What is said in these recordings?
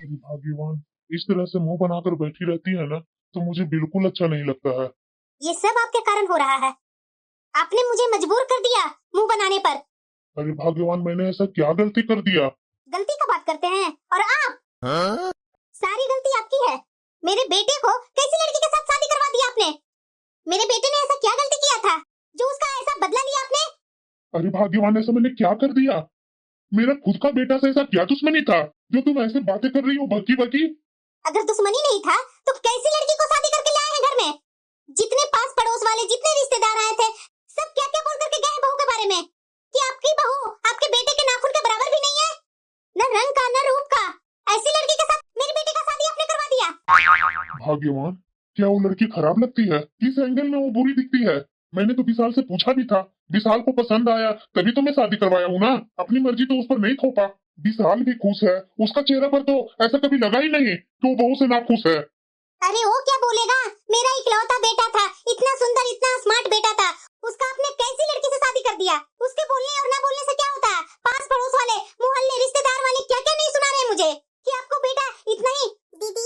अरे भाग्यवान, इस तरह से मुंह बनाकर बैठी रहती है ना, तो मुझे बिल्कुल अच्छा नहीं लगता है। ये सब आपके कारण हो रहा है। आपने मुझे मजबूर कर दिया मुंह बनाने पर। अरे भाग्यवान, मैंने ऐसा क्या गलती कर दिया? गलती का बात करते हैं और आप? सारी गलती आपकी है। मेरे बेटे को कैसी लड़की के साथ शादी करवा दिया आपने? मेरे बेटे ने ऐसा क्या गलती किया था जो उसका ऐसा बदला लिया आपने? अरे भाग्यवान, ऐसा मैंने क्या कर दिया? मेरा खुद का बेटा से ऐसा क्या दुश्मनी था जो तुम ऐसे बातें कर रही हो भकी भकी? अगर दुश्मनी नहीं था तो कैसी लड़की को शादी करके लाए हैं घर में? जितने पास पड़ोस वाले, जितने रिश्तेदार आए थे, सब क्या क्या बोल करके गए बहू के बारे में कि आपकी बहू आपके बेटे के नाखून के बराबर भी नहीं है, न रंग का न रूप का। ऐसी लड़की के साथ मेरे बेटे का शादी आपने करवा दिया। भाग्यवान, क्या वो लड़की खराब लगती है? किस एंगल में वो बुरी दिखती है? मैंने तो विशाल से पूछा भी था, विशाल को पसंद आया तभी तो मैं शादी करवाया हूँ ना। अपनी मर्जी तो उस पर नहीं थोपा। विशाल भी खुश है, उसका चेहरा पर तो ऐसा कभी लगा ही नहीं कि वो बहू से नाखुश है। अरे वो क्या बोलेगा, मेरा इकलौता बेटा था, इतना सुंदर इतना स्मार्ट बेटा था, उसका आपने कैसी लड़की से शादी कर दिया? उसके बोलने और ना बोलने से क्या होता है? पास पड़ोस वाले, मोहल्ले, रिश्तेदार वाले क्या क्या नहीं सुना रहे मुझे कि आपको बेटा इतना ही। दीदी,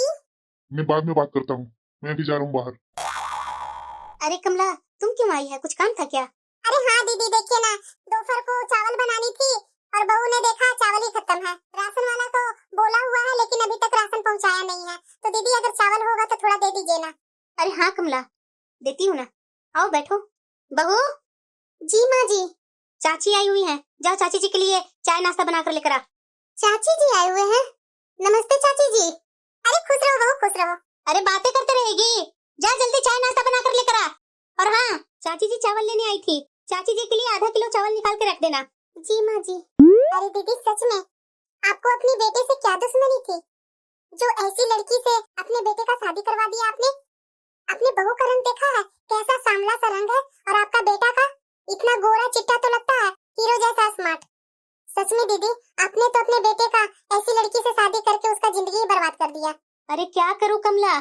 मैं बाद में बात करता हूँ, मैं भी जा रहा हूँ बाहर। अरे कमला, तुम क्यों आई है? कुछ काम था क्या? अरे हाँ दीदी, देखिए ना, दोपहर को चावल बनानी थी और बहू ने देखा चावल ही खत्म है। राशन वाला तो बोला हुआ है लेकिन अभी तक राशन पहुंचाया नहीं है। तो दीदी अगर चावल होगा तो थोड़ा दे दीजिए ना। अरे हाँ कमला, देती हूँ ना। आओ बैठो। बहू। जी माँ जी। चाची आई हुई है, जाओ चाची जी के लिए चाय नाश्ता बनाकर लेकर आ। चाची जी आए हुए हैं? नमस्ते चाची जी। अरे खुश रहो बहू, खुश रहो। अरे बातें करते रहेगी, जा जल्दी चाय नाश्ता बनाकर लेकर आ। और हाँ, चाची जी चावल लेने आई थी, चाची जी के लिए आधा किलो चावल निकाल के रख देना। जी माँ जी। अरे दीदी, सच में आपको अपनी बेटे से क्या दुश्मनी थी जो ऐसी लड़की से अपने बेटे का शादी करवा दिया आपने? अपने बहू का रंग देखा है, कैसा सांवला सा रंग है, और आपका बेटा का इतना गोरा चिट्टा तो लगता है हीरो जैसा स्मार्ट। सच में दीदी, आपने तो अपने बेटे का ऐसी लड़की से शादी करके उसका जिंदगी ही बर्बाद कर दिया। अरे क्या करूँ कमला,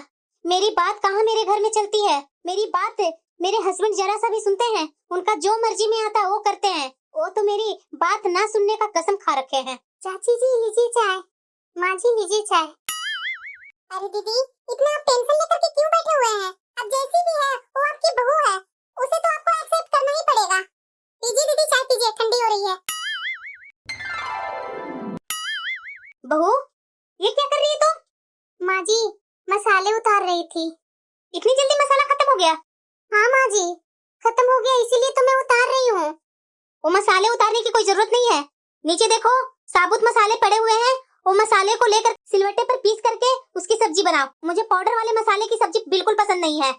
मेरी बात कहाँ मेरे घर में चलती है? मेरी बात मेरे हस्बैंड जरा सा भी सुनते हैं? उनका जो मर्जी में आता है वो करते हैं। वो तो मेरी बात ना सुनने का कसम खा रखे हैं। चाची जी लीजिए चाय। माँ जी लीजिए चाय। अरे दीदी, इतना आप टेंशन लेकर के क्यों बैठे हुए हैं? अब जैसी भी है वो आपकी बहू है, उसे तो आपको एक्सेप्ट करना ही पड़ेगा। पीजिए दीदी चाय, पीजिए, ठंडी हो रही है। बहू, ये क्या कर रही है तुम? माँ जी, मसाले उतार रही थी। इतनी जल्दी मसाला खत्म हो गया? हाँ माँ जी, खत्म हो गया, इसीलिए तो मैं उतार रही हूँ। वो मसाले उतारने की कोई जरूरत नहीं है। नीचे देखो, साबुत मसाले पड़े हुए हैं। वो मसाले को लेकर सिलवट्टे पर पीस करके उसकी सब्जी बनाओ। मुझे पाउडर वाले मसाले की सब्जी बिल्कुल पसंद नहीं है।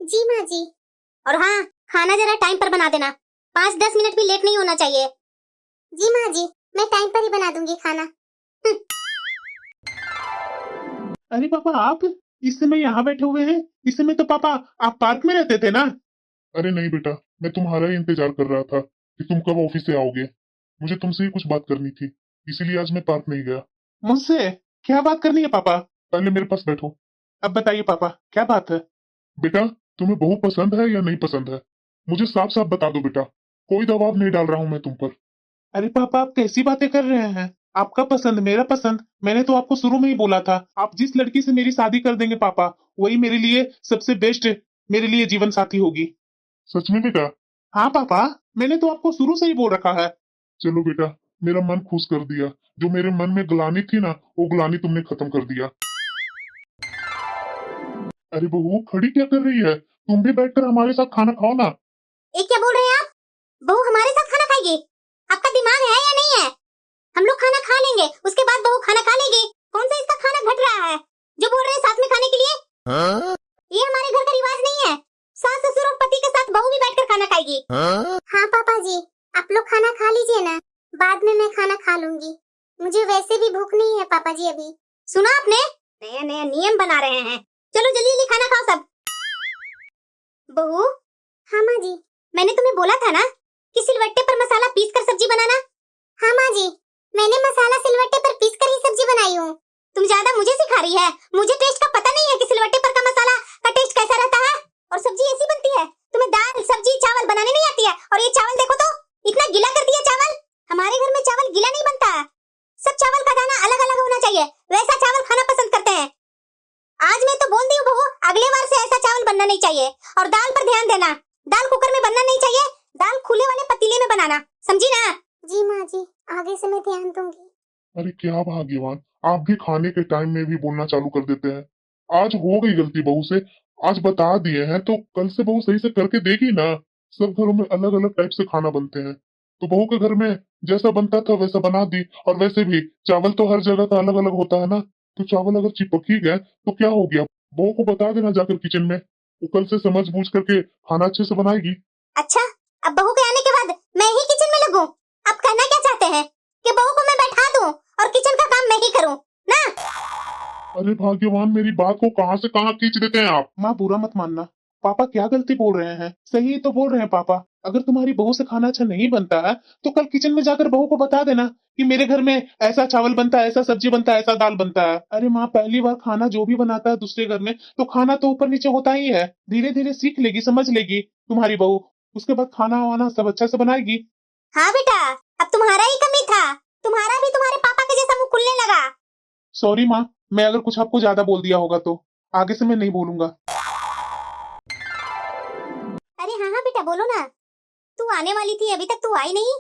जी माँ जी। और हाँ, खाना जरा टाइम पर बना देना, 5-10 मिनट भी लेट नहीं होना चाहिए। जी माँ जी, मैं टाइम पर ही बना दूंगी खाना। अरे पापा, आप इस समय यहाँ बैठे हुए हैं? इस समय तो पापा आप पार्क में रहते थे ना? अरे नहीं बेटा, मैं तुम्हारा ही इंतजार कर रहा था कि तुम कब ऑफिस से आओगे। मुझे तुमसे ही कुछ बात करनी थी, इसीलिए आज मैं पार्क नहीं गया। मुझसे क्या बात करनी है पापा? पहले मेरे पास बैठो। अब बताइए पापा, क्या बात है? बेटा, तुम्हें बहू पसंद है या नहीं पसंद है? मुझे साफ साफ बता दो बेटा, कोई दबाव नहीं डाल रहा हूँ मैं तुम पर। अरे पापा, आप कैसी बातें कर रहे हैं? आपका पसंद मेरा पसंद, मैंने तो आपको शुरू में ही बोला था, आप जिस लड़की से मेरी शादी कर देंगे पापा, वही मेरे लिए सबसे बेस्ट, मेरे लिए जीवन साथी होगी। सच में बेटा? हाँ पापा, मैंने तो आपको शुरू से ही बोल रखा है। चलो बेटा, मेरा मन खुश कर दिया। जो मेरे मन में ग्लानि थी ना, वो ग्लानि तुमने खत्म कर दिया। अरे बहू, खड़ी क्या कर रही है? तुम भी बैठकर हमारे साथ खाना खाओ ना। ये क्या बोल रहे हैं आप? बहू हमारे साथ खाना खाएगी? आपका दिमाग है या नहीं है? हम लोग खाना खा लेंगे, उसके बाद बहू खाना खा लेगी। कौन सा इसका खाना घट रहा है जो बोल रहे हैं साथ में खाने के लिए? ये हमारे घर का रिवाज नहीं है। सास ससुर और पति के साथ बहू भी बैठकर खाना खाएगी। हाँ पापा जी, आप लोग खाना खा लीजिए ना, बाद में मैं खाना खा लूंगी। मुझे वैसे भी भूख नहीं है पापा जी अभी। सुना आपने? नया नया नियम बना रहे हैं। चलो जल्दी जल्दी खाना खाओ सब। बहू। हाँ माँ जी। मैंने तुम्हें बोला था ना कि सिलवट्टे पर मसाला पीस कर सब्जी बनाना। हाँ माँ जी, मैंने मसाला सिलवट्टे पर पीस कर ही सब्जी बनाई हूँ। तुम ज्यादा मुझे सिखा रही है। मुझे टेस्ट का पता नहीं है कि सिलवट्टे पर का मसाला का टेस्ट कैसा रहता है। और सब्जी ऐसी बनती है, तुम्हें दाल सब्जी चावल बनाने नहीं आती है। और ये चावल देखो तो, इतना गीला कर दिया चावल। हमारे घर में चावल गीला नहीं बनता है, सब चावल का दाना अलग अलग होना चाहिए। वैसा चावल खाना अगले बार से ऐसा चावल बनना नहीं चाहिए। और दाल पर ध्यान देना, दाल कुकर में बनना नहीं चाहिए, दाल खुले वाले पतीले में बनाना, समझी ना? जी माँ जी, आगे से मैं ध्यान दूंगी। अरे क्या भाग्यवान, आप भी खाने के टाइम में भी बोलना चालू कर देते हैं। आज हो गई गलती बहू से, आज बता दिए हैं तो कल से बहू सही से करके देगी ना। सब घरों में अलग अलग टाइप से खाना बनते हैं, तो बहू के घर में जैसा बनता था वैसा बना दी। और वैसे भी चावल तो हर जगह का अलग अलग होता है ना, तो चावल अगर चिपक ही गए तो क्या हो गया। बहू को बता देना जाकर किचन में, वो कल से समझ बूझ करके खाना अच्छे से बनाएगी। अच्छा, अब बहू के आने के बाद मैं ही किचन में लगूं? आप कहना क्या चाहते हैं कि बहू को मैं बैठा दूं और किचन का काम मैं ही करूं ना? अरे भाग्यवान, मेरी बात को कहां से कहां खींच देते हैं आप। माँ बुरा मत मानना, पापा क्या गलती बोल रहे हैं, सही तो बोल रहे हैं पापा। अगर तुम्हारी बहू से खाना अच्छा नहीं बनता है तो कल किचन में जाकर बहू को बता देना कि मेरे घर में ऐसा चावल बनता है, ऐसा सब्जी बनता है, ऐसा दाल बनता है। अरे माँ, पहली बार खाना जो भी बनाता है दूसरे घर में, तो खाना तो ऊपर नीचे होता ही है। धीरे धीरे सीख लेगी, समझ लेगी तुम्हारी बहू, उसके बाद खाना वाना सब अच्छा से बनाएगी। हाँ बेटा, अब तुम्हारा ही कमी था, तुम्हारा भी तुम्हारे पापा के जैसा मुंह खुलने लगा। सॉरी माँ, मैं अगर कुछ आपको ज्यादा बोल दिया होगा तो आगे से मैं नहीं बोलूंगा। अरे हाँ हाँ बेटा, बोलो ना। तू आने वाली थी, अभी तक तू आई नहीं।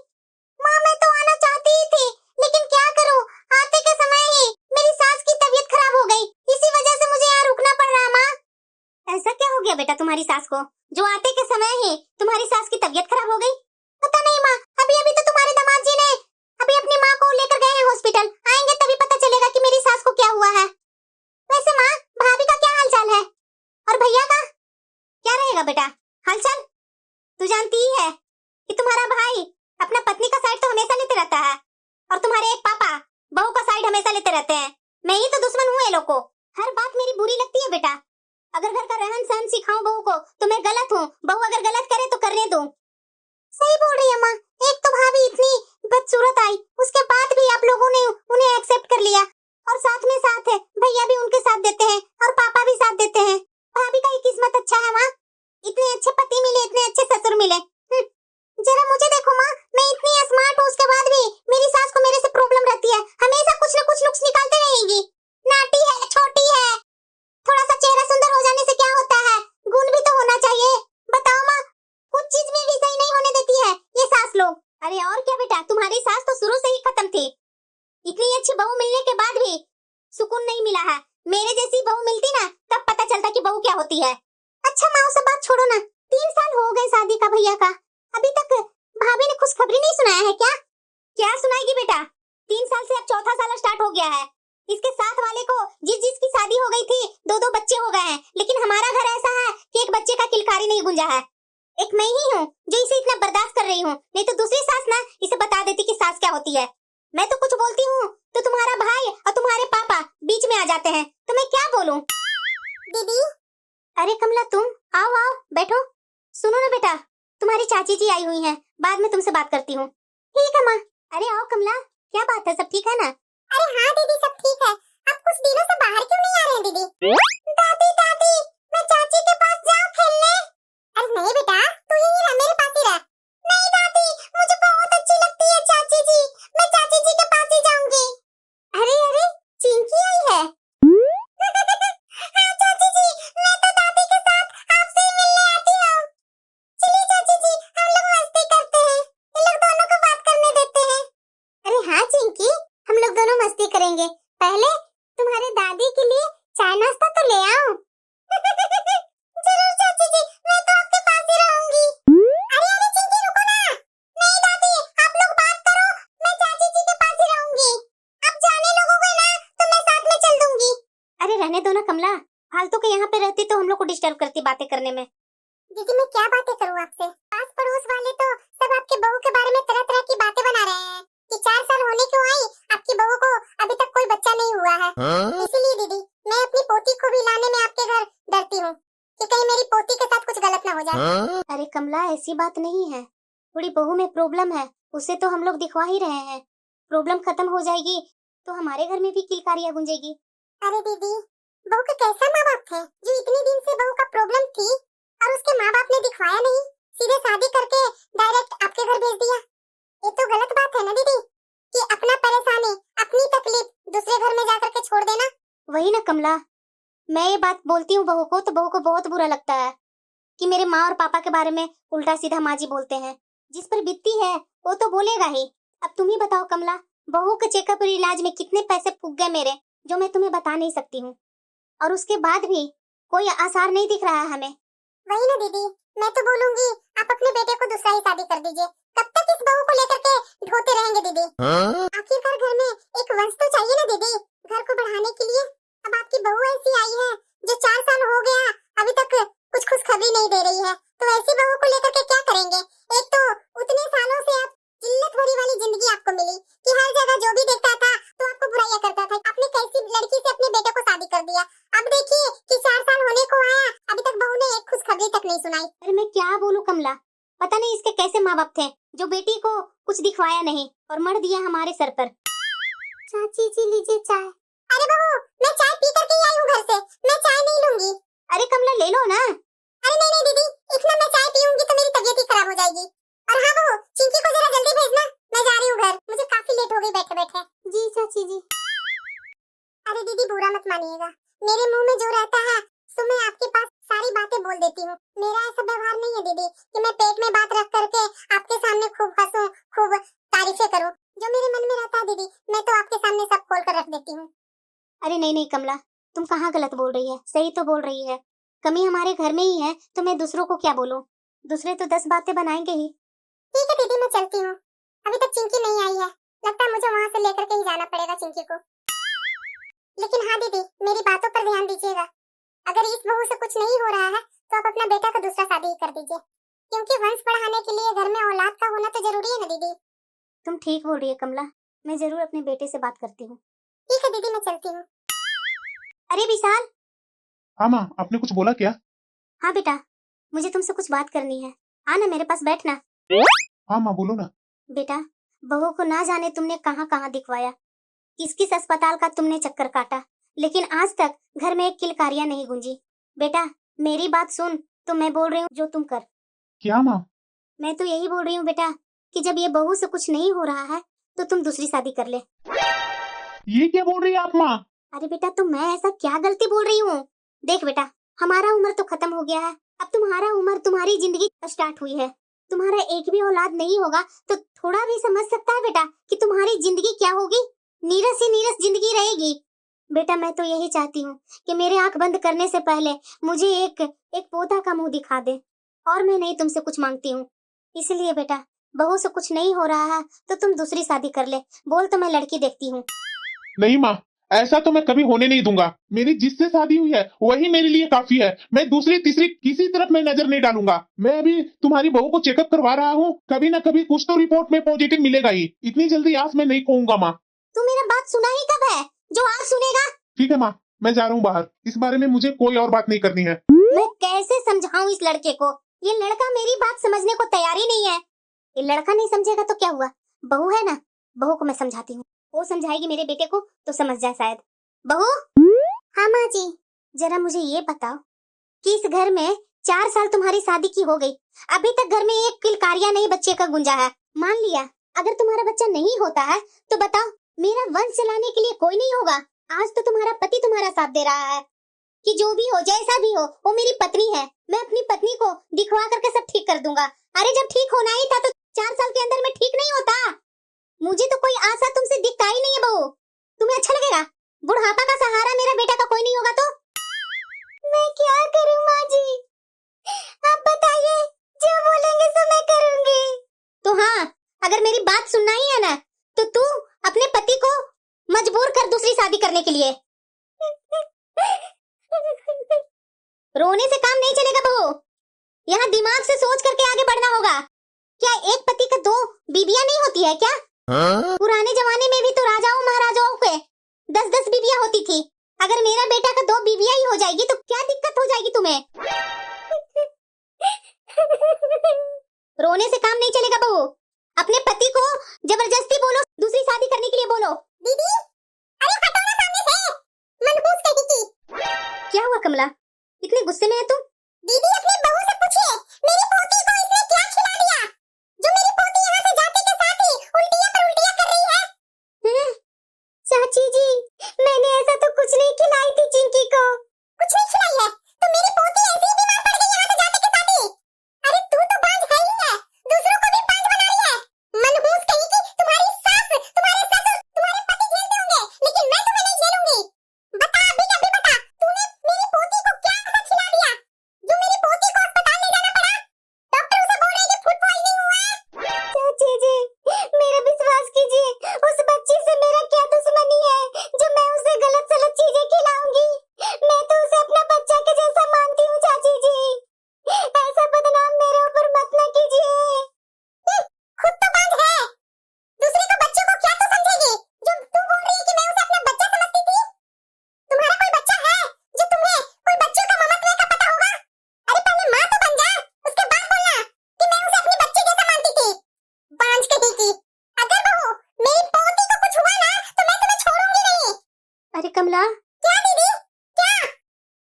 माँ मैं तो आना चाहती ही थी, लेकिन क्या करूँ, आते के समय ही मेरी सास की तबीयत खराब हो गई, इसी वजह से मुझे यहाँ रुकना पड़ रहा। माँ ऐसा क्या हो गया बेटा तुम्हारी सास को, जो आते के समय ही तुम्हारी सास की तबीयत खराब हो गई? पता नहीं माँ, अभी अभी तो तुम्हारे दामाद जी ने अभी अपनी माँ को लेकर गए हैं हॉस्पिटल, आएंगे तभी पता चलेगा कि मेरी सास को क्या हुआ है। वैसे माँ, भाभी का क्या हालचाल है और भैया का क्या रहेगा बेटा हालचाल? तू जानती ही है कि तुम्हारा भाई अपना पत्नी का साइड तो हमेशा लेते रहता है, और तुम्हारे एक पापा बहू का साइड हमेशा लेते रहते हैं। मैं ही तो दुश्मन हूँ ये लोग को, हर बात मेरी बुरी लगती है बेटा। अगर घर का रहन सहन सिखाऊं बहू को तो मैं गलत हूँ, बहू अगर गलत करे तो करने दूं। सही बोल रही है माँ, एक तो भाभी इतनी बदसूरत आई, उसके बाद भी आप लोगों ने उन्हें एक्सेप्ट कर लिया, और साथ में साथ है भैया भी उनके साथ देते हैं और पापा भी साथ देते हैं। भाभी का ही किस्मत अच्छा है माँ, इतने अच्छे पति मिले, इतने अच्छे ससुर मिले। जरा मुझे देखो माँ, मैं इतनी स्मार्ट हूँ, उसके बाद भी मेरी सास को मेरे से प्रॉब्लम रहती है, हमेशा कुछ न कुछ नुक्स निकालते रहेगी। नाटी है, छोटी है, थोड़ा सा चेहरा सुंदर हो जाने से क्या होता है, गुण भी तो होना चाहिए। बताओ माँ, कुछ चीज में भी सही नहीं होने देती है ये सास लोग। अरे और क्या बेटा, तुम्हारी सास तो शुरू से ही खत्म थी, इतनी अच्छी बहू मिलने के बाद भी सुकून नहीं मिला है। मेरे जैसी बहू मिलती ना, तब पता चलता कि बहू क्या होती है। अच्छा माँ, उस बात छोड़ो ना, 3 साल हो गए शादी का भैया का, अभी तक भाभी ने खुशखबरी नहीं सुनाया है क्या? क्या सुनाएगी बेटा, 3 साल से अब चौथा साल स्टार्ट हो गया है। इसके साथ वाले को जिसकी शादी हो गई थी 2-2 बच्चे हो गए हैं, लेकिन हमारा घर ऐसा है कि एक बच्चे का किलकारी नहीं गुंजा है। एक मैं ही हूँ जो इसे इतना बर्दाश्त कर रही हूँ, नहीं तो दूसरी सास ना इसे बता देती कि सास क्या होती है। मैं तो कुछ बोलती हूँ तो तुम्हारा भाई और तुम्हारे पापा बीच में आ जाते हैं, तो मैं क्या बोलूं? दीदी, अरे कमला, तुम आओ आओ बैठो। सुनो ना बेटा, तुम्हारी चाची जी आई हुई हैं, बाद में तुमसे बात करती हूँ। ठीक है माँ। अरे आओ कमला, क्या बात है, सब ठीक है ना? अरे हाँ दीदी, सब ठीक है। आप कुछ दिनों से बाहर क्यों नहीं आ रहे हैं दीदी? दादी दादी, मैं चाची के पास जाऊँ खेलने? अरे नहीं बेटा, तू यहीं रह, मेरे पास ही रह। नहीं दादी, मुझे बहुत अच्छी लगती है चाची जी, मैं चाची जी के पास ही जाऊंगी। अरे अरे, चिंकी आई है। हाँ चाची जी, मैं तो दादी के साथ आपसे ही मिलने आती हूँ। चलिए चाची जी, हम लोग मस्ती करते हैं, इन लोग दोनों को बात करने देते हैं। अरे हाँ चिंकी, हम लोग दोनों मस्ती करेंगे, पहले तुम्हारे दादी के लिए चाय नाश्ता तो ले आओ। जरूर चाची जी, मैं तो आपके पास ही रहूंगी। अरे अरे चिंकी, रुको ना। नहीं दादी, आप लोग बात करो, मैं चाची जी के पास ही रहूंगी। आप जाने लगोगे ना तो मैं साथ में चल दूंगी। अरे रहने दो ना कमला, फालतू के यहाँ पे रहती तो हम लोग को डिस्टर्ब करती बातें करने में। दीदी मैं क्या बातें करूँ आपसे, आस पड़ोस वाले तो सब आपके बहू के बारे में तरह तरह की बातें बना रहे हैं कि 4 साल होने क्यों आई, आपकी बहू को अभी तक कोई बच्चा नहीं हुआ है। इसीलिए दीदी मैं अपनी पोती को भी लाने में आपके घर डरती हूँ कि कहीं मेरी पोती के साथ कुछ गलत ना हो जाए। अरे कमला, ऐसी बात नहीं है, थोड़ी बहू में प्रॉब्लम है, उसे तो हम लोग दिखवा ही रहे हैं। प्रॉब्लम खत्म हो जाएगी तो हमारे घर में भी किलकारियां गूंजेगी। अरे दीदी, बहू के कैसा माँ बाप थे जो इतने दिन से बहू का प्रॉब्लम थी और उसके माँ बाप ने दिखवाया नहीं, सीधे शादी करके डायरेक्ट आपके घर भेज दिया। ये तो गलत बात है ना दीदी, कि अपना परेशानी, अपनी तकलीफ दूसरे घर में जाकर के छोड़ देना। वही ना कमला, मैं ये बात बोलती हूँ बहू को तो बहू को बहुत बुरा लगता है कि मेरे माँ और पापा के बारे में उल्टा सीधा माँ जी बोलते हैं। जिस पर बीतती है वो तो बोलेगा ही। अब तुम ही बताओ कमला, बहू के चेकअप और इलाज में कितने पैसे फूक गए मेरे, जो मैं तुम्हें बता नहीं सकती हूँ। और उसके बाद भी कोई आसार नहीं दिख रहा है हमें। वही ना दीदी, मैं तो बोलूंगी आप अपने बेटे को दूसरा ही शादी कर दीजिए। कब तक इस बहू को लेकर के ढोते रहेंगे दीदी? आखिरकार घर में एक वंश तो चाहिए ना दीदी, घर को बढ़ाने के लिए। अब आपकी बहू ऐसी आई है जो 4 साल हो गया अभी तक कुछ खुशखबरी नहीं दे रही है, तो ऐसी बहू को लेकर के क्या करेंगे? एक तो उतने सालों से आप जिल्लत भरी वाली जिंदगी आपको मिली कि हर जगह जो भी देखता था तो आपको बुराइयां करता था। आपने कैसी लड़की से अपने बेटे को शादी कर दिया। अब देखिए कि 4 साल होने को आया, अभी तक बहू ने एक खुशखबरी तक नहीं सुनाई। अरे मैं क्या बोलूं कमला, पता नहीं इसके कैसे माँ बाप थे जो बेटी को कुछ दिखवाया नहीं और मर दिया हमारे सर पर। चाची जी लीजिए चाय। अरे बहू, मैं चाय पी करके ही आई हूँ घर से, मैं चाय नहीं लूंगी। अरे कमला ले लो ना। अरे नहीं नहीं दीदी, इतना मैं चाय पीऊंगी तो मेरी तबीयत ही खराब हो जाएगी। और हाँ बहू, चिंकी को जरा जल्दी भेजना, मैं जा रही हूँ घर, मुझे काफी लेट हो गई बैठे बैठे। जी चाची जी। अरे दीदी बुरा मत मानिएगा, मेरे मुंह में जो रहता है सो मैं आपके पास सारी बातें बोल देती हूँ। मेरा ऐसा व्यवहार नहीं है दीदी कि मैं पेट में बात रख करके आपके सामने खूब हंसूं, खूब तारीफें करूं। जो मेरे मन में रहता है दीदी, मैं तो आपके सामने सब खोल कर रख देती हूँ। अरे नहीं नहीं कमला, तुम कहाँ गलत बोल रही है, सही तो बोल रही है। कमी हमारे घर में ही है तो मैं दूसरों को क्या बोलूं, दूसरे तो 10 बातें बनाएंगे ही। ठीक है दीदी, मैं चलती हूँ, अभी तक चिंकी नहीं आई है, लगता है मुझे वहाँ से लेकर के ही जाना पड़ेगा चिंकी को। लेकिन हाँ दीदी, मेरी बातों पर ध्यान दीजिएगा, अगर इस बहू से कुछ नहीं हो रहा है तो आप अपना बेटा का दूसरा शादी ही कर दीजिए, क्योंकि वंश बढ़ाने के लिए घर में औलाद का होना तो जरूरी है ना दीदी। तुम ठीक बोल रही है कमला, मैं जरूर अपने बेटे से बात करती हूँ। ठीक है दीदी, मैं चलती हूँ। अरे विशाल। हाँ माँ, आपने कुछ बोला क्या? हाँ बेटा, मुझे तुमसे कुछ बात करनी है, आना मेरे पास बैठना। हाँ माँ बोलो ना। बेटा, बहू को ना जाने तुमने कहाँ कहाँ दिखवाया, किस किस अस्पताल का तुमने चक्कर काटा, लेकिन आज तक घर में एक किलकारियां नहीं गूंजी। बेटा मेरी बात सुन, तो मैं बोल रही हूँ जो तुम कर। क्या माँ? मैं तो यही बोल रही हूँ बेटा कि जब ये बहू से कुछ नहीं हो रहा है तो तुम दूसरी शादी कर ले। ये क्या बोल रही है आप माँ? अरे बेटा तो मैं ऐसा क्या गलती बोल रही हूँ? देख बेटा, हमारा उम्र तो खत्म हो गया है, अब तुम्हारा उम्र, तुम्हारी जिंदगी स्टार्ट हुई है। तुम्हारा एक भी औलाद नहीं होगा तो थोड़ा भी समझ सकता है बेटा कि तुम्हारी जिंदगी क्या होगी। नीरस ही नीरस जिंदगी रहेगी। बेटा मैं तो यही चाहती हूँ कि मेरे आंख बंद करने से पहले मुझे एक पोता का मुंह दिखा दे, और मैं नहीं तुमसे कुछ मांगती हूँ। इसलिए बेटा, बहू से कुछ नहीं हो रहा है तो तुम दूसरी शादी कर ले, बोल तो मैं लड़की देखती हूँ। नहीं माँ, ऐसा तो मैं कभी होने नहीं दूंगा। मेरी जिससे शादी हुई है वही मेरे लिए काफी है। मैं दूसरी तीसरी किसी तरफ मैं नजर नहीं डालूंगा। मैं अभी तुम्हारी बहू को चेकअप करवा रहा हूँ, कभी ना कभी कुछ तो रिपोर्ट में पॉजिटिव मिलेगा ही। इतनी जल्दी आस मैं नहीं कहूंगा माँ। तू मेरा बात सुना ही कब है जो आज सुनेगा? ठीक है माँ, मैं जा रहा हूँ बाहर, इस बारे में मुझे कोई और बात नहीं करनी है। मैं कैसे समझाऊं इस लड़के को? ये लड़का मेरी बात समझने को तैयार ही नहीं है। ये लड़का नहीं समझेगा तो क्या हुआ, बहू है ना, बहू को मैं समझाती हूँ, वो समझाएगी मेरे बेटे को तो समझ जाए शायद। बहू। हाँ माँ जी। जरा मुझे ये बताओ कि इस घर में 4 साल तुम्हारी शादी की हो गई, अभी तक घर में एक किलकारिया नहीं बच्चे का गुंजा है। मान लिया अगर तुम्हारा बच्चा नहीं होता है तो बताओ, मेरा वंश चलाने के लिए कोई नहीं होगा? आज तो तुम्हारा पति तुम्हारा साथ दे रहा है कि जो भी हो, जैसा भी हो, वो मेरी पत्नी है, मैं अपनी पत्नी को दिखवा करके सब ठीक कर दूंगा। अरे जब ठीक होना ही था तो 4 साल के अंदर में ठीक नहीं होता? मुझे तो कोई आशा तुमसे दिखता ही नहीं है बहू। तुम्हें अच्छा लगेगा? बुढ़ापा का सहारा मेरा बेटा का कोई नहीं होगा तो? मैं क्या करूं माँ जी, आप बताइए, जो बोलेंगे सो मैं करूंगी। तो हाँ, अगर मेरी बात सुनना ही है ना तो तू अपने पति को मजबूर कर दूसरी शादी करने के लिए। रोने से काम नहीं चलेगा बहू, यहाँ दिमाग से सोच करके आगे बढ़ना होगा। क्या एक पति का 2 बीबियां नहीं होती है क्या? पुराने जमाने में भी तो राजाओं महाराजाओं के 10-10 बीबियां होती थी। अगर मेरा बेटा का 2 बीबियां ही हो जाएगी तो क्या दिक्कत हो जाएगी तुम्हें? रोने से काम नहीं चलेगा बहू, अपने पति को जबरदस्ती बोलो दूसरी शादी करने के लिए बोलो। दीदी, अरे हटो ना सामने से, मनहूस कहीं की। क्या हुआ कमला, इतने गुस्से में है तुम? दीदी अपनी बहू से पूछिए, मेरी पोती को इसने क्या खिला दिया, जो मेरी पोती यहाँ से जाते के साथ ही उल्टियाँ पर उल्टियाँ कर रही है। चाची जी, मैंने ऐसा तो कुछ नहीं खिलाई थी चिंकी को। कुछ कमला, क्या दीदी? क्या?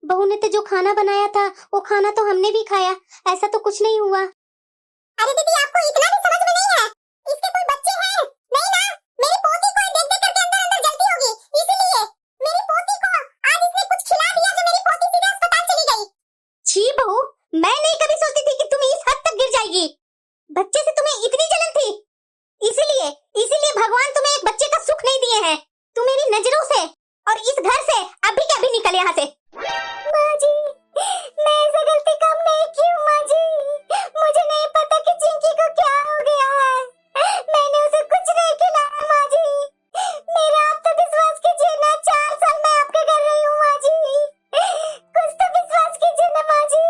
बहू ने तो जो खाना बनाया था वो खाना तो हमने भी खाया, ऐसा तो कुछ नहीं हुआ। अरे दीदी आपको इतना भी समझ में नहीं है? इसके कोई बच्चे हैं? नहीं ना? मेरी पोती को देख देख करके अंदर अंदर जलती होगी, इसीलिए मेरी पोती को आज इसने कुछ खिला दिया जो मेरी पोती सीधे अस्पताल चली गई। छी बहू, मैं नहीं कभी सोचती थी कि तुम इस हद तक गिर जाएगी। बच्चे से तुम्हें इतनी जलन थी, इसीलिए इसीलिए भगवान तुम्हें एक बच्चे का सुख नहीं दिए हैं। तुम मेरी नजरों से और इस घर से अभी के अभी निकल यहाँ से। माँ जी, मैं ऐसा गलती कब नहीं की हूँ माँ जी। मुझे नहीं पता कि चिंकी को क्या हो गया है। मैंने उसे कुछ नहीं खिलाया माँ जी। मेरा आप तो विश्वास कीजिए ना, 4 साल मैं आपके घर रही हूँ माँ जी। कुछ तो विश्वास कीजिए ना माँ जी।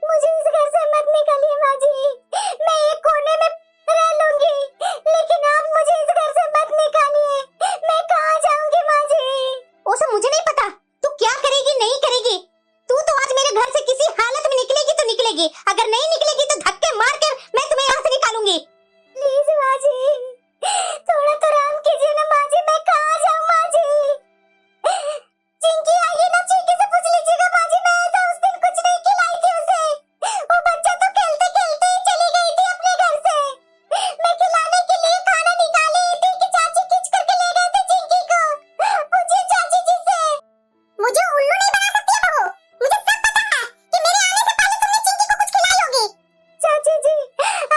मुझे इस घर से मत निकालिए माँ जी। मैं एक कोने में रह लूंगी, लेकिन आप मुझे इस घर से मत निकालिए। मैं कहाँ जाऊंगी माँ जी? वो सब मुझे नहीं पता तू क्या करेगी नहीं करेगी। तू तो आज मेरे घर से किसी हालत में निकलेगी तो निकलेगी, अगर नहीं निकलेगी तो धक्के मार कर मैं तुम्हें यहाँ से निकालूंगी। प्लीज माँ जी, थोड़ा तो आराम कीजिए ना माँ जी। मैं कहाँ जाऊँ माँ जी? चिंकी आइए ना, चिंकी से पूछ लीजिएगा माँ जी। मैं ऐसा उस दिन कुछ नहीं खिलाई थी उसे। वो बच्चा तो खेलते खेलते ही चली गई थी अपने घर से। मैं खिलाने के लिए खाना निकाली थी कि चाची खींच करके ले गए थे चिंकी को। पूछिए चाची जी से। मुझे उल्लू नहीं बना सकती है बहू। मुझे सब पता है कि मेरे आने से पहले तुमने चिंकी को कुछ खिलाई होगी। चाची जी,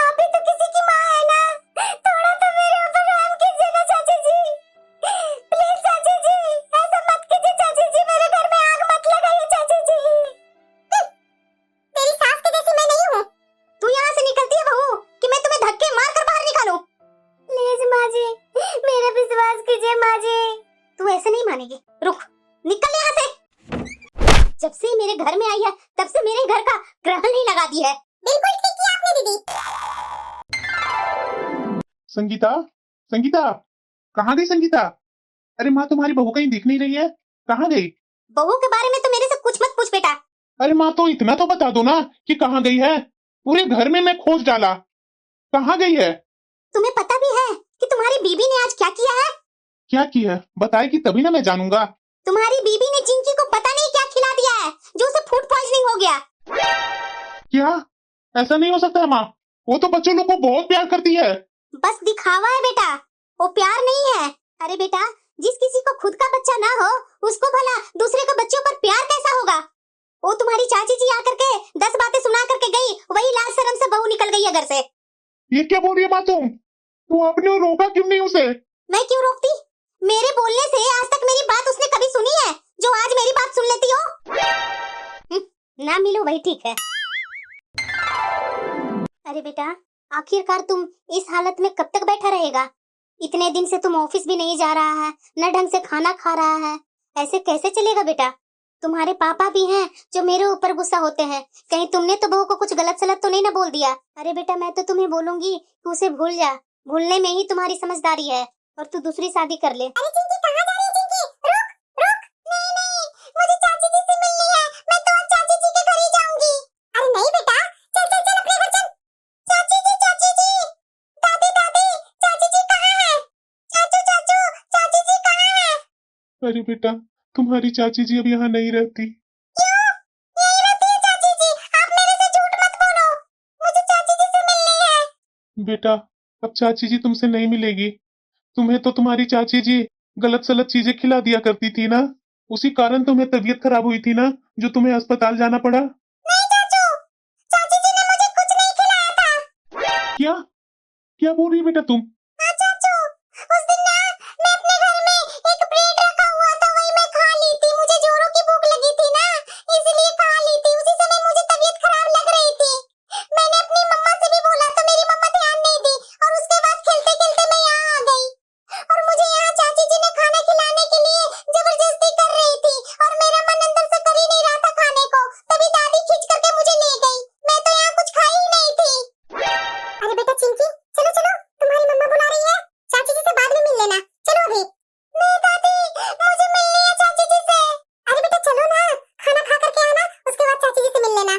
आप भी तो किसी की माँ है ना, थोड़ा तो मेरे ऊपर रहम कीजिए ना चाची जी। प्लीज चाची जी, ऐसा मत कीजिए चाची जी। मेरे घर में आग मत लगाइए चाची जी। तेरी सास के जैसी मैं नहीं हूँ। तू यहाँ से निकलती है बहू कि मैं तुम्हें धक्के मार कर बाहर निकालूं। प्लीज माँ जी, मेरा विश्वास कीजिए माँ जी। तू ऐसे नहीं मानेगी, रुक, निकल यहाँ से। जब से मेरे घर में आई है तब से मेरे घर का ग्रहण ही लगा दी है। बिल्कुल ठीक किया आपने दीदी। संगीता, संगीता, कहाँ गई संगीता? अरे माँ तुम्हारी बहू कहीं दिख नहीं रही है, कहाँ गई? बहू के बारे में तो मेरे से कुछ मत पूछ बेटा। अरे माँ तो इतना तो बता दो ना कि कहाँ गई है। पूरे घर में मैं खोज डाला, कहाँ गई है? तुम्हें पता भी है कि तुम्हारी बीबी ने आज क्या किया है? क्या की है बताएगी तभी ना मैं जानूंगा। तुम्हारी बीबी ने चिंकी को पता नहीं क्या खिला दिया है जो उसे फूड पॉइजनिंग हो गया। क्या? ऐसा नहीं हो सकता है माँ, वो तो बच्चों लोग को बहुत प्यार करती है। बस दिखावा है बेटा, वो प्यार नहीं है। अरे बेटा, जिस किसी को खुद का बच्चा ना हो उसको भला दूसरे के बच्चों पर प्यार कैसा होगा? वो तुम्हारी चाची जी आकर के 10 बातें सुना करके गई, वही लाज शर्म से बहू निकल गई है घर से। ये क्या बोल रही है माँ तुम आपने रोका क्यों नहीं उसे? मैं क्यों रोकती? मेरे बोलने से आज तक मेरी बात उसने कभी सुनी है जो आज मेरी बात सुन लेती हो? ना मिलो वही ठीक है। अरे बेटा, आखिरकार तुम इस हालत में कब तक बैठा रहेगा? इतने दिन से तुम ऑफिस भी नहीं जा रहा है, न ढंग से खाना खा रहा है, ऐसे कैसे चलेगा बेटा? तुम्हारे पापा भी हैं जो मेरे ऊपर गुस्सा होते हैं, कहीं तुमने तो बहू को कुछ गलत सलत तो नहीं ना बोल दिया? अरे बेटा, मैं तो तुम्हें बोलूंगी कि उसे भूल जा, भूलने में ही तुम्हारी समझदारी है, और तू दूसरी शादी कर ले। अरे चिंकी कहाँ जा रही है चिंकी? रुक रुक। नहीं नहीं, मुझे चाची जी से मिलनी है। मैं तो आज चाची जी के घर ही जाऊंगी। अरे नहीं बेटा, चल चल चल अपने घर चल। चाची जी, चाची जी, दादी दादी, चाची जी कहाँ है? चाचू चाचू, चाची जी कहाँ है? अरे बेटा, तुम्हारी चाची जी अब यहाँ नहीं रहती। क्यों? यहीं रहती है चाची जी। आप मेरे से झूठ मत बोलो, मुझे चाची जी से मिलनी है। बेटा, अब चाची जी तुमसे नहीं मिलेगी। तुम्हें तो तुम्हारी चाची जी गलत सलत चीजें खिला दिया करती थी ना, उसी कारण तुम्हें तबीयत खराब हुई थी ना, जो तुम्हें अस्पताल जाना पड़ा। नहीं चाचू, चाची जी ने मुझे कुछ नहीं खिलाया था। क्या क्या बोल रही है बेटा तुम? हाँ चाचू, उस दिन ना मैं अपने घर में एक ब्रेड रखा हुआ था, वही मैं खा ली थी। मुझे जोरों की भूख लगी थी ना, इसलिए खा ली थी। उसी समय मुझे तबीयत खराब लग रही थी। मैंने अपनी मम्मा से भी बोला तो मेरी मम्मा ध्यान नहीं दी, और उसके बाद खेलते खेलते मैं यहाँ आ गई, और मुझे यहाँ चाची जी ने खाना खिलाने के लिए जबरदस्ती कर रही थी, और मेरा मन अंदर से कर ही नहीं रहा था खाने को। तभी दादी खींच करके मुझे ले गई। मैं तो यहाँ कुछ खाई ही नहीं थी। अरे बेटा चिंकी, चलो चलो, तुम्हारी मम्मा बुला रही है। चाची जी से बाद में मिल लेना, चलो अभी। नहीं दादी, मुझे मिलनी है चाची जी से। अरे बेटा चलो ना, खाना खा करके आना, उसके बाद चाची जी से मिल लेना।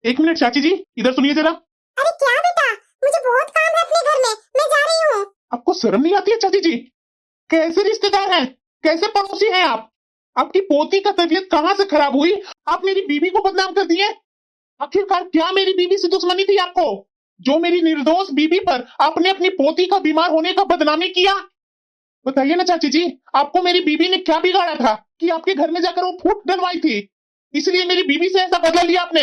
एक मिनट चाची जी, इधर सुनिए जरा। अरे क्या बेटा, मुझे बहुत काम है अपने घर में, मैं जा रही हूँ। आपको शर्म नहीं आती है चाची जी? कैसे रिश्तेदार हैं? कैसे पड़ोसी हैं आप? आपकी पोती का तबीयत कहाँ से खराब हुई? आप मेरी बीवी को बदनाम कर दिए। आखिरकार क्या मेरी बीवी से दुश्मनी थी आपको, जो मेरी निर्दोष बीवी पर आपने अपनी पोती का बीमार होने का बदनामी किया? बताइए ना चाची जी, आपको मेरी बीवी ने क्या बिगाड़ा था कि आपके घर में जाकर वो फूट डलवाई थी, इसलिए मेरी बीवी से ऐसा बदला लिया आपने?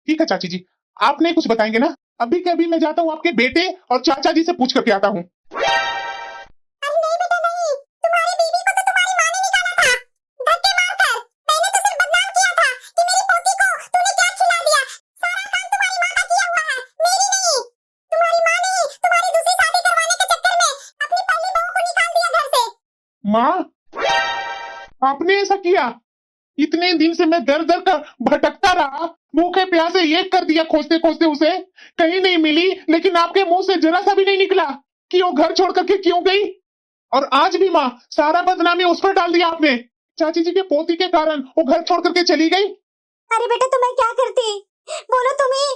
ठीक है चाची जी, आप नहीं कुछ बताएंगे ना? अभी के अभी मैं जाता हूँ आपके बेटे और चाचा जी से पूछ करके आता हूँ। अरे नहीं बेटा नहीं, तुम्हारी बीवी को तो तुम्हारी माँ ने निकाला था धक्के मारकर। मैंने तो सिर्फ बदनाम किया था कि मेरी पोती को तूने क्या खिला दिया। सारा काम तुम्हारी माँ का किया हुआ है, मेरी नहीं। तुम्हारी माँ ने तुम्हारी दूसरी शादी करवाने के चक्कर में अपनी पहली बहू को निकाल दिया घर से। माँ, आपने ऐसा किया? इतने दिन से मैं दर दर कर भटकता रहा, भूखे प्यासे एक कर दिया खोजते खोजते उसे, कहीं नहीं मिली, लेकिन आपके मुंह से जरा सा भी नहीं निकला कि वो घर छोड़ करके क्यों गई। और आज भी माँ, सारा बदनामी उस पर डाल दिया आपने। चाची जी के पोती के कारण वो घर छोड़ करके चली गई। अरे बेटा तो मैं क्या करती, बोलो तुम ही।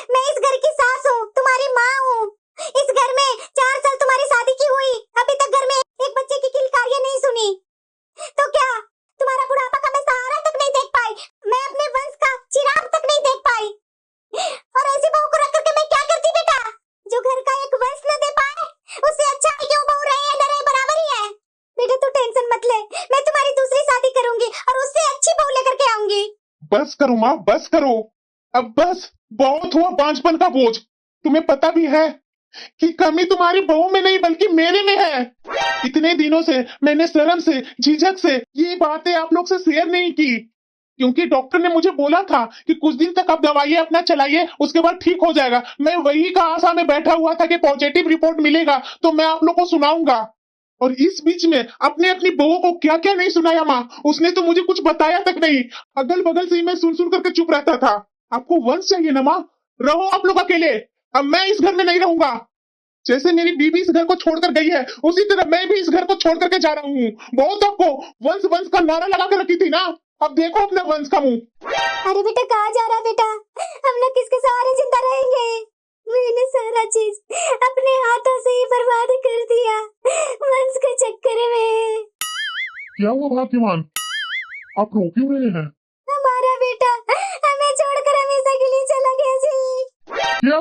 मैं इस घर की सास हूँ, तुम्हारी माँ हूँ। इस घर में 4 साल तुम्हारी शादी की हुई, अभी तक घर में एक बच्चे की किलकारियां नहीं सुनी। तो क्या तुम्हारा बुढ़ापा का मैं सहारा तक नहीं देख पाई, मैं अपने वंश का चिराग तक नहीं देख पाई। और ऐसी बहू को रख करके मैं क्या करती बेटा, जो घर का एक वंश न दे पाए, उससे अच्छा है कि वो बहू रहे या न रहे बराबर ही है। बेटा तू टेंशन मत ले, मैं तुम्हारी दूसरी शादी करूंगी और उससे अच्छी बहू लेकर के आऊंगी। बस करो माँ, बस करो, अब बस, बहुत हुआ बांझपन का बोझ। तुम्हें पता भी है कि कमी तुम्हारी बहू में नहीं बल्कि मेरे में है। इतने दिनों से मैंने शर्म से, झिझक से ये बातें आप लोग से शेयर नहीं की, क्योंकि डॉक्टर ने मुझे बोला था कि कुछ दिन तक आप दवाइयां अपना चलाइए, उसके बाद ठीक हो जाएगा। मैं वही का आशा में बैठा हुआ था कि पॉजिटिव रिपोर्ट मिलेगा तो मैं आप लोग को सुनाऊंगा। और इस बीच में आपने अपनी बहू को क्या क्या नहीं सुनाया माँ, उसने तो मुझे कुछ बताया तक नहीं। अगल बगल से ही मैं सुन सुन करके चुप रहता था। आपको वंश चाहिए ना माँ, रहो आप लोग अकेले, अब मैं इस घर में नहीं रहूंगा। जैसे मेरी बीवी इस घर को छोड़कर गई है, उसी तरह मैं भी इस घर को छोड़ करके जा रहा हूँ। बहुत आपको वंश वंश का नारा लगा कर रखी थी ना, अब देखो अपने वंश का मुंह। अरे बेटा कहाँ जा रहा बेटा, हम लोग किसके सहारे जिंदा रहेंगे। मैंने सारा चीज अपने हाथों से ही बर्बाद कर दिया वंश के चक्कर में। क्या हुआ भाग्यवान, आप रो क्यों रहे हैं? हमारा बेटा हमें छोड़कर हमेशा के लिए चला गया जी। क्या